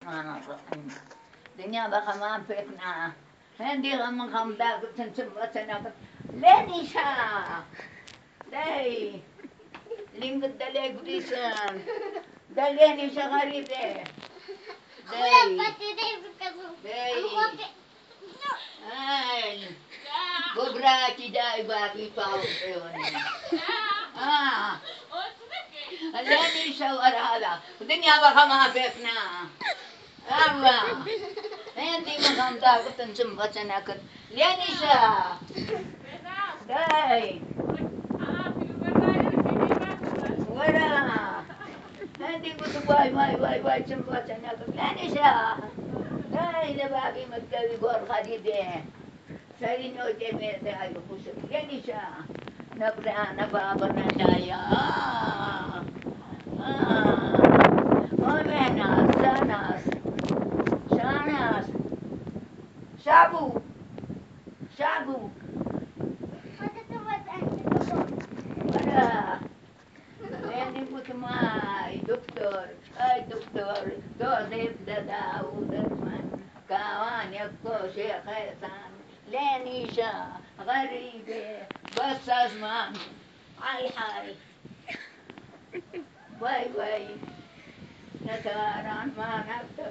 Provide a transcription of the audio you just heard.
الرحمن الرحيم دنيا بخمان فيكنا هندي غم خم داك تنسب وسنك ليني شا لي لين قد لي قديسان دليني شا غريبة داي داي هاي قبراتي داي باقي طاوح عيوني ليني شاور هذا الدنيا بخمان فيكنا الله هندي مقام داك تنسم وسنك ليني شا داي ورا هندي قلت واي سمبوت انا لا نشا لا اذا باقي مكتبي قول خديدي سالي نوتي ميرتي هاي خشب لا نشا نبرا نبابا نشايا ومهناس شاناس شاناس شابو شابو ورا يعني قلت ماي دكتور اي دكتور توظيف داوود اسمان كوان يكو شيخ حسن لينيشا غريبة بس اسمان هاي واي نتاران ما نفت